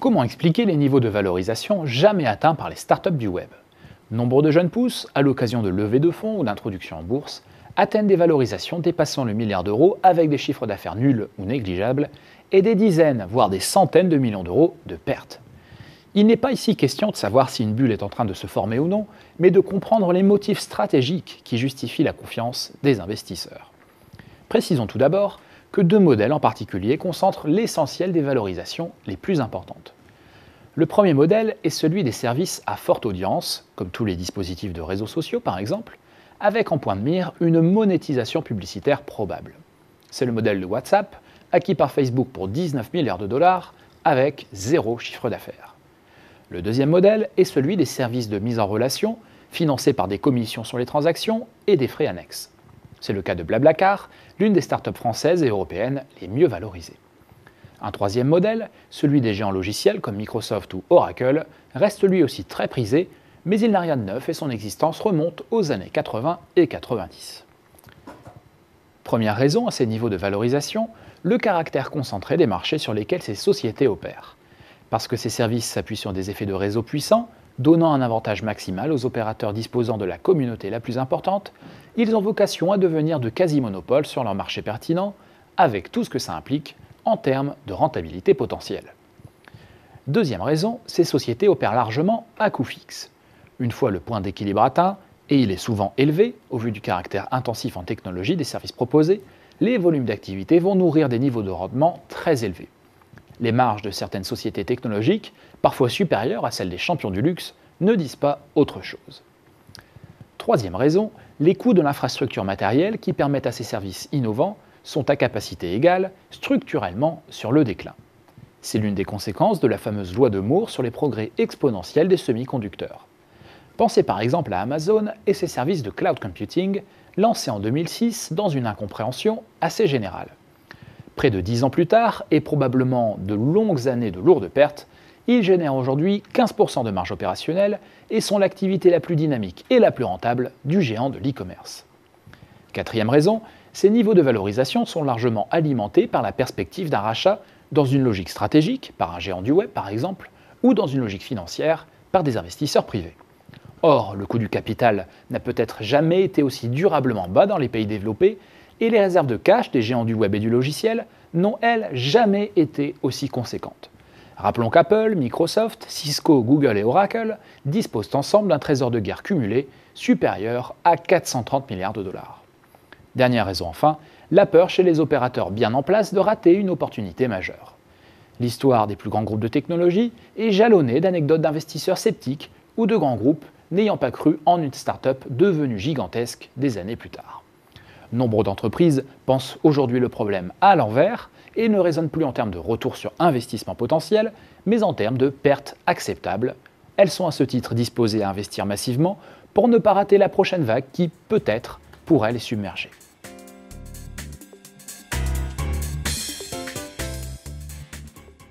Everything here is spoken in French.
Comment expliquer les niveaux de valorisation jamais atteints par les startups du web? Nombre de jeunes pousses, à l'occasion de levées de fonds ou d'introduction en bourse, atteignent des valorisations dépassant le milliard d'euros avec des chiffres d'affaires nuls ou négligeables et des dizaines, voire des centaines de millions d'euros de pertes. Il n'est pas ici question de savoir si une bulle est en train de se former ou non, mais de comprendre les motifs stratégiques qui justifient la confiance des investisseurs. Précisons tout d'abord que deux modèles en particulier concentrent l'essentiel des valorisations les plus importantes. Le premier modèle est celui des services à forte audience, comme tous les dispositifs de réseaux sociaux par exemple, avec en point de mire une monétisation publicitaire probable. C'est le modèle de WhatsApp, acquis par Facebook pour 19 milliards de dollars, avec zéro chiffre d'affaires. Le deuxième modèle est celui des services de mise en relation, financés par des commissions sur les transactions et des frais annexes. C'est le cas de Blablacar, l'une des startups françaises et européennes les mieux valorisées. Un troisième modèle, celui des géants logiciels comme Microsoft ou Oracle, reste lui aussi très prisé, mais il n'a rien de neuf et son existence remonte aux années 80 et 90. Première raison à ces niveaux de valorisation, le caractère concentré des marchés sur lesquels ces sociétés opèrent. Parce que ces services s'appuient sur des effets de réseau puissants, donnant un avantage maximal aux opérateurs disposant de la communauté la plus importante, ils ont vocation à devenir de quasi-monopoles sur leur marché pertinent, avec tout ce que ça implique en termes de rentabilité potentielle. Deuxième raison, ces sociétés opèrent largement à coût fixe. Une fois le point d'équilibre atteint, et il est souvent élevé au vu du caractère intensif en technologie des services proposés, les volumes d'activité vont nourrir des niveaux de rendement très élevés. Les marges de certaines sociétés technologiques, parfois supérieures à celles des champions du luxe, ne disent pas autre chose. Troisième raison, les coûts de l'infrastructure matérielle qui permettent à ces services innovants sont à capacité égale, structurellement sur le déclin. C'est l'une des conséquences de la fameuse loi de Moore sur les progrès exponentiels des semi-conducteurs. Pensez par exemple à Amazon et ses services de cloud computing lancés en 2006 dans une incompréhension assez générale. Près de 10 ans plus tard, et probablement de longues années de lourdes pertes, ils génèrent aujourd'hui 15% de marge opérationnelle et sont l'activité la plus dynamique et la plus rentable du géant de l'e-commerce. Quatrième raison, ces niveaux de valorisation sont largement alimentés par la perspective d'un rachat dans une logique stratégique, par un géant du web par exemple, ou dans une logique financière, par des investisseurs privés. Or, le coût du capital n'a peut-être jamais été aussi durablement bas dans les pays développés, et les réserves de cash des géants du web et du logiciel n'ont, elles, jamais été aussi conséquentes. Rappelons qu'Apple, Microsoft, Cisco, Google et Oracle disposent ensemble d'un trésor de guerre cumulé supérieur à 430 milliards de dollars. Dernière raison enfin, la peur chez les opérateurs bien en place de rater une opportunité majeure. L'histoire des plus grands groupes de technologie est jalonnée d'anecdotes d'investisseurs sceptiques ou de grands groupes n'ayant pas cru en une start-up devenue gigantesque des années plus tard. Nombre d'entreprises pensent aujourd'hui le problème à l'envers et ne raisonnent plus en termes de retour sur investissement potentiel, mais en termes de pertes acceptables. Elles sont à ce titre disposées à investir massivement pour ne pas rater la prochaine vague qui, peut-être, pourrait les submerger.